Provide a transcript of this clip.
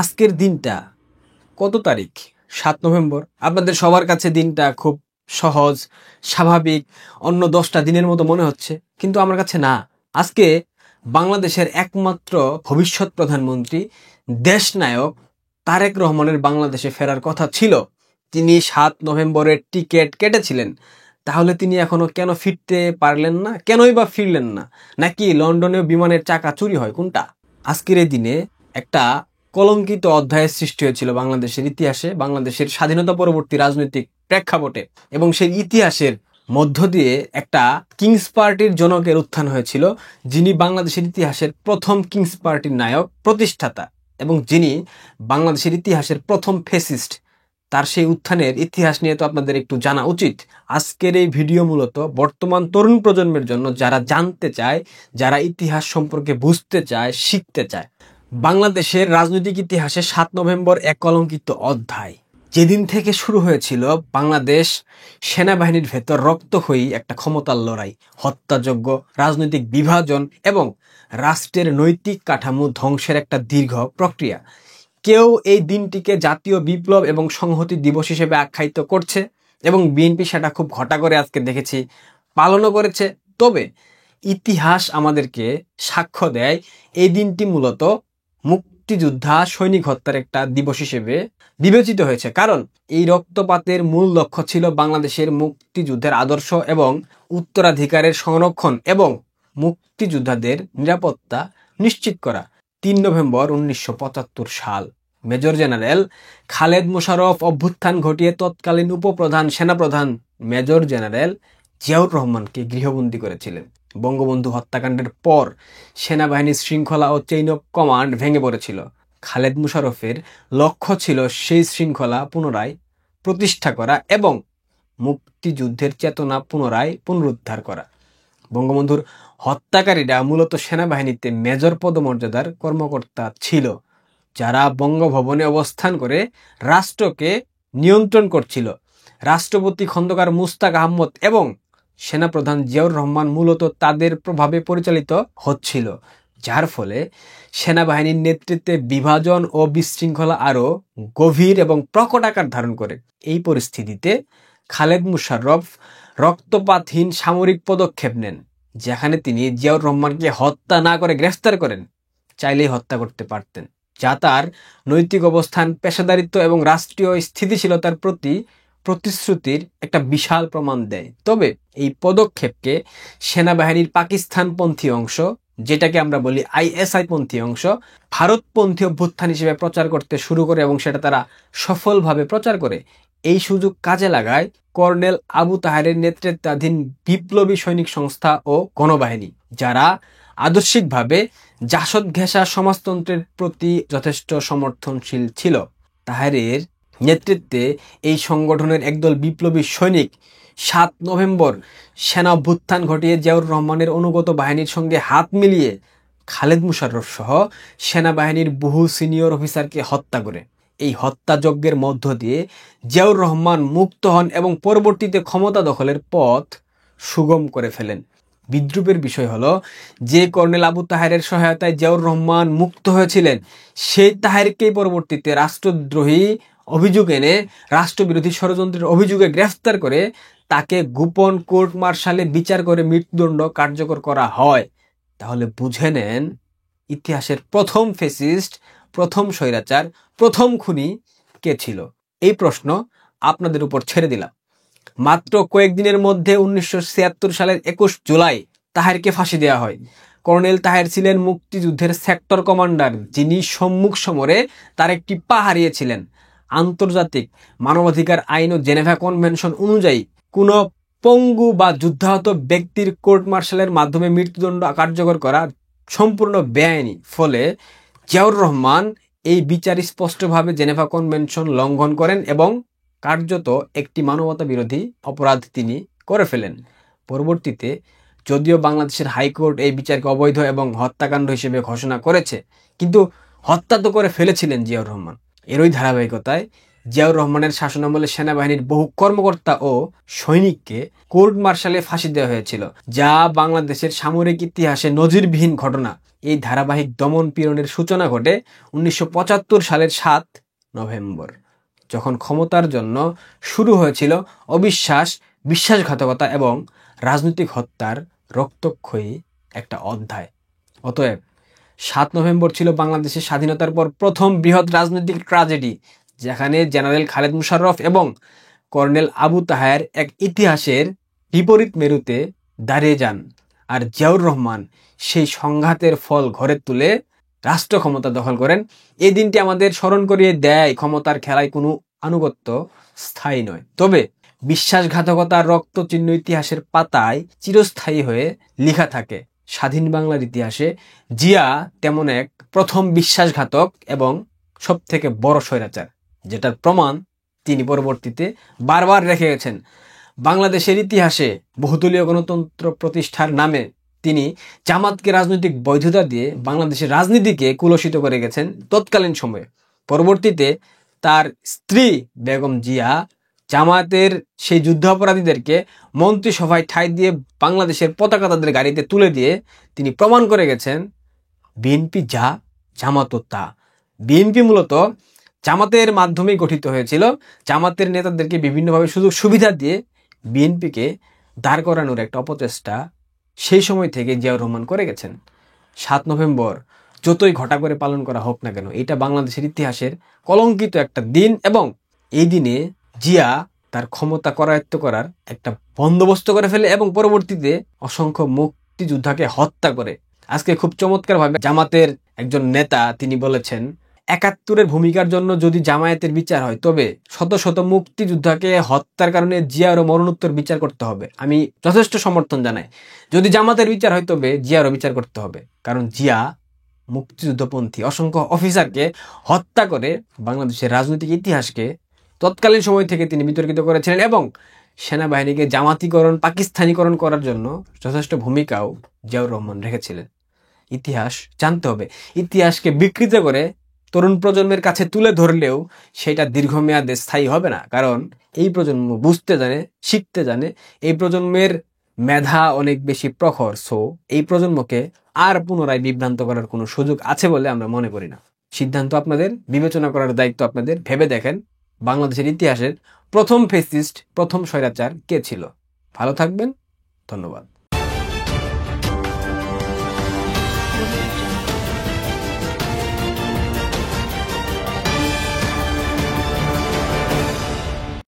আজকের দিনটা কত তারিখ? ৭ নভেম্বর। আপনাদের সবার কাছে দিনটা খুব সহজ, স্বাভাবিক, অন্য ১০টা দিনের মতো মনে হচ্ছে, কিন্তু আমার কাছে না। আজকে বাংলাদেশের একমাত্র ভবিষ্যৎ প্রধানমন্ত্রী, দেশনায়ক তারেক রহমানের বাংলাদেশে ফেরার কথা ছিল। তিনি ৭ নভেম্বরের টিকিট কেটেছিলেন। তাহলে তিনি এখনো কেন ফিরতে পারলেন না? কেনই বা ফিরলেন না? নাকি লন্ডনেও বিমানের চাকা চুরি হয়? কোনটা? আজকের এই দিনে একটা কলঙ্কিত অধ্যায়ের সৃষ্টি হয়েছিল বাংলাদেশের ইতিহাসে, বাংলাদেশের স্বাধীনতা পরবর্তী রাজনৈতিক প্রেক্ষাপটে, এবং সেই ইতিহাসের মধ্য দিয়ে একটা কিংস পার্টির জনকের উত্থান হয়েছিল, যিনি বাংলাদেশের ইতিহাসের প্রথম কিংস পার্টির নায়ক, প্রতিষ্ঠাতা, এবং যিনি বাংলাদেশের ইতিহাসের প্রথম ফ্যাসিস্ট। তার সেই উত্থানের ইতিহাস নিয়ে তো আপনাদের একটু জানা উচিত। আজকের এই ভিডিও মূলত বর্তমান তরুণ প্রজন্মের জন্য, যারা জানতে চায়, যারা ইতিহাস সম্পর্কে বুঝতে চায়, শিখতে চায়। বাংলাদেশের রাজনৈতিক ইতিহাসে ৭ নভেম্বর এক কলঙ্কিত অধ্যায়। যেদিন থেকে শুরু হয়েছিল বাংলাদেশ সেনাবাহিনীর ভেতর রক্তক্ষয়ী একটা ক্ষমতার লড়াই, হত্যাযজ্ঞ, রাজনৈতিক বিভাজন এবং রাষ্ট্রের নৈতিক কাঠামো ধ্বংসের একটা দীর্ঘ প্রক্রিয়া। কেউ এই দিনটিকে জাতীয় বিপ্লব এবং সংহতি দিবস হিসেবে আখ্যায়িত করছে, এবং বিএনপি সেটা খুব ঘটা করে আজকে দেখেছি পালনও করেছে। তবে ইতিহাস আমাদেরকে সাক্ষ্য দেয় এই দিনটি মূলত মুক্তিযোদ্ধা সৈনিক হত্যার একটা দিবস হিসেবে বিবেচিত হয়েছে, কারণ এই রক্তপাতের মূল লক্ষ্য ছিল বাংলাদেশের মুক্তিযুদ্ধের আদর্শ এবং উত্তরাধিকারের সংরক্ষণ এবং মুক্তিযোদ্ধাদের নিরাপত্তা নিশ্চিত করা। ৩ নভেম্বর ১৯৭৫ সাল মেজর জেনারেল খালেদ মোশাররফ অভ্যুত্থান ঘটিয়ে তৎকালীন উপপ্রধান সেনাপ্রধান মেজর জেনারেল জিয়াউর রহমানকে গৃহবন্দী করেছিলেন। বঙ্গবন্ধু হত্যাকাণ্ডের পর সেনাবাহিনীর শৃঙ্খলা ও চেইন অফ কমান্ড ভেঙে পড়েছিল। খালেদ মোশাররফের লক্ষ্য ছিল সেই শৃঙ্খলা পুনরায় প্রতিষ্ঠা করা এবং মুক্তিযুদ্ধের চেতনা পুনরায় পুনরুদ্ধার করা। বঙ্গবন্ধুর হত্যাকারীরা মূলত সেনাবাহিনীতে মেজর পদমর্যাদার কর্মকর্তা ছিল, যারা বঙ্গভবনে অবস্থান করে রাষ্ট্রকে নিয়ন্ত্রণ করছিল। রাষ্ট্রপতি খন্দকার মুশতাক আহমদ এবং সেনাপ্রধান জিয়াউর রহমান মূলত তাদের প্রভাবে পরিচালিত হচ্ছিল, যার ফলে সেনাবাহিনীর নেতৃত্বে বিভাজন ও বিশৃঙ্খলা আরও গভীর এবং প্রকট আকার ধারণ করে। এই পরিস্থিতিতে খালেদ মোশাররফ রক্তপাতহীন সামরিক পদক্ষেপ নেন, যেখানে তিনি জিয়াউর রহমানকে হত্যা না করে গ্রেফতার করেন। চাইলেই হত্যা করতে পারতেন, যা তার নৈতিক অবস্থান, পেশাদারিত্ব এবং রাষ্ট্রীয় স্থিতিশীলতার প্রতি প্রতিশ্রুতির একটা বিশাল প্রমাণ দেয়। তবে এই পদক্ষেপকে সেনাবাহিনীর পাকিস্তানপন্থী অংশ, যেটাকে আমরা বলি আইএসআই পন্থী অংশ, ভারতপন্থী অভ্যুত্থান হিসেবে প্রচার করতে শুরু করে এবং সেটা তারা সফলভাবে প্রচার করে। এই সুযোগ কাজে লাগায় কর্নেল আবু তাহেরের নেতৃত্বাধীন বিপ্লবী সৈনিক সংস্থা ও গণবাহিনী, যারা আদর্শিকভাবে জাসদ ঘেঁষা সমাজতন্ত্রের প্রতি যথেষ্ট সমর্থনশীল ছিল। তাহেরের নেতৃত্বে এই সংগঠনের একদল বিপ্লবী সৈনিক ৭ নভেম্বর সেনা অভ্যুত্থান ঘটিয়ে জিয়াউর রহমানের অনুগত বাহিনীর সঙ্গে হাত মিলিয়ে খালেদ মোশাররফ সহ সেনাবাহিনীর বহু সিনিয়র অফিসারকে হত্যা করে। এই হত্যাযজ্ঞের মধ্য দিয়ে জিয়াউর রহমান মুক্ত হন এবং পরবর্তীতে ক্ষমতা দখলের পথ সুগম করে ফেলেন। বিদ্রুপের বিষয় হলো, যে কর্নেল আবু তাহেরের সহায়তায় জিয়াউর রহমান মুক্ত হয়েছিলেন, সেই তাহেরকেই পরবর্তীতে রাষ্ট্রদ্রোহী অভিযোগ এনে রাষ্ট্রবিরোধী ষড়যন্ত্রের অভিযোগে গ্রেফতার করে তাকে গোপন কোর্ট মার্শালে বিচার করে মৃত্যুদণ্ড কার্যকর করা হয়। তাহলে বুঝে নেন ইতিহাসের প্রথম ফ্যাসিস্ট, প্রথম স্বৈরাচার, প্রথম খুনি কে ছিল। এই প্রশ্ন আপনাদের উপর ছেড়ে দিলাম। মাত্র কয়েকদিনের মধ্যে ১৯৭৬ সালের ২১ জুলাই তাহেরকে ফাঁসি দেওয়া হয়। কর্নেল তাহের ছিলেন মুক্তিযুদ্ধের সেক্টর কমান্ডার, যিনি সম্মুখ সমরে তার একটি পা হারিয়েছিলেন। আন্তর্জাতিক মানবাধিকার আইন ও জেনেভা কনভেনশন অনুযায়ী কোনো পঙ্গু বা যুদ্ধাহত ব্যক্তির কোর্ট মার্শালের মাধ্যমে মৃত্যুদণ্ড কার্যকর করা সম্পূর্ণ বেআইনি। ফলে জিয়াউর রহমান এই বিচার স্পষ্টভাবে জেনেভা কনভেনশন লঙ্ঘন করেন এবং কার্যত একটি মানবতা বিরোধী অপরাধ তিনি করে ফেলেন। পরবর্তীতে যদিও বাংলাদেশের হাইকোর্ট এই বিচারকে অবৈধ এবং হত্যাকাণ্ড হিসেবে ঘোষণা করেছে, কিন্তু হত্যা তো করে ফেলেছিলেন জিয়াউর রহমান। এরই ধারাবাহিকতায় জিয়াউর রহমানের শাসনামলে সেনাবাহিনীর বহু কর্মকর্তা ও সৈনিককে কোর্ট মার্শালে ফাঁসি দেওয়া হয়েছিল, যা বাংলাদেশের সামরিক ইতিহাসে নজিরবিহীন ঘটনা। এই ধারাবাহিক দমন পীড়নের সূচনা ঘটে 1975 সালের 7 নভেম্বর, যখন ক্ষমতার জন্য শুরু হয়েছিল অবিশ্বাস, বিশ্বাসঘাতকতা এবং রাজনৈতিক হত্যার রক্তক্ষয়ী একটা অধ্যায়। অতএব 7 নভেম্বর ছিল বাংলাদেশের স্বাধীনতার পর প্রথম বৃহৎ রাজনৈতিক ট্র্যাজেডি, যেখানে জেনারেল খালেদ মুশাররফ এবং কর্নেল আবু তাহের এক ইতিহাসের বিপরীত মেরুতে দাঁড়িয়ে যান, আর জিয়াউর রহমান সেই সংঘাতের ফল ঘরে তুলে রাষ্ট্র ক্ষমতা দখল করেন। এই দিনটি আমাদের স্মরণ করিয়ে দেয় ক্ষমতার খেলায় কোনো আনুগত্য স্থায়ী নয়, তবে বিশ্বাসঘাতকতার রক্তচিহ্ন ইতিহাসের পাতায় চিরস্থায়ী হয়ে লেখা থাকে। স্বাধীন বাংলার ইতিহাসে জিয়া তেমন এক প্রথম বিশ্বাসঘাতক এবং সব থেকে বড় স্বৈরাচার, যেটার প্রমাণ তিনি পরবর্তীতে বারবার রেখে গেছেন। বাংলাদেশের ইতিহাসে বহুদলীয় গণতন্ত্র প্রতিষ্ঠার নামে তিনি জামাতকে রাজনৈতিক বৈধতা দিয়ে বাংলাদেশের রাজনীতিকে কুলসিত করে গেছেন তৎকালীন সময়ে। পরবর্তীতে তার স্ত্রী বেগম জিয়া জামায়াতের সেই যুদ্ধাপরাধীদেরকে মন্ত্রিসভায় ঠাঁই দিয়ে বাংলাদেশের পতাকা তাদের গাড়িতে তুলে দিয়ে তিনি প্রমাণ করে গেছেন বিএনপি যা, জামাতও তা। বিএনপি মূলত জামাতের মাধ্যমে গঠিত হয়েছিল। জামাতের নেতাদেরকে বিভিন্নভাবে সুযোগ সুবিধা দিয়ে বিএনপিকে দাঁড় করানোর একটা অপচেষ্টা সেই সময় থেকে জিয়াউর রহমান করে গেছেন। 7 নভেম্বর যতই ঘটা করে পালন করা হোক না কেন, এটা বাংলাদেশের ইতিহাসের কলঙ্কিত একটা দিন, এবং এই দিনে জিয়া তার ক্ষমতা করায়ত্ত করার একটা বন্দোবস্ত করে ফেলে এবং পরবর্তীতে অসংখ্য মুক্তিযোদ্ধাকে হত্যা করে। আজকে খুব চমৎকারভাবে জামাতের একজন নেতা তিনি বলেছেন, 71-এর ভূমিকার জন্য যদি জামায়াতের বিচার হয়, তবে শত শত মুক্তিযোদ্ধাকে হত্যার কারণে জিয়ারও মরণোত্তর বিচার করতে হবে। আমি যথেষ্ট সমর্থন জানাই। যদি জামাতের বিচার হয়, তবে জিয়ারও বিচার করতে হবে, কারণ জিয়া মুক্তিযুদ্ধপন্থী অসংখ্য অফিসারকে হত্যা করে বাংলাদেশের রাজনৈতিক ইতিহাসকে তৎকালীন সময় থেকে তিনি বিতর্কিত করেছিলেন, এবং সেনাবাহিনীকে জামাতিকরণ, পাকিস্তানিকরণ করার জন্য যথেষ্ট ভূমিকাও জিয়াউর রহমান রেখেছিলেন। ইতিহাস জানতে হবে। ইতিহাসকে বিকৃত করে তরুণ প্রজন্মের কাছে তুলে ধরলেও সেটা দীর্ঘমেয়াদে স্থায়ী হবে না, কারণ এই প্রজন্ম বুঝতে জানে, শিখতে জানে। এই প্রজন্মের মেধা অনেক বেশি প্রখর। সো এই প্রজন্মকে আর পুনরায় বিভ্রান্ত করার কোনো সুযোগ আছে বলে আমরা মনে করি না। সিদ্ধান্ত আপনাদের, বিবেচনা করার দায়িত্ব আপনাদের। ভেবে দেখেন বাংলাদেশের ইতিহাসের প্রথম ফ্যাসিস্ট, প্রথম স্বৈরাচার কে ছিল। ভালো থাকবেন, ধন্যবাদ।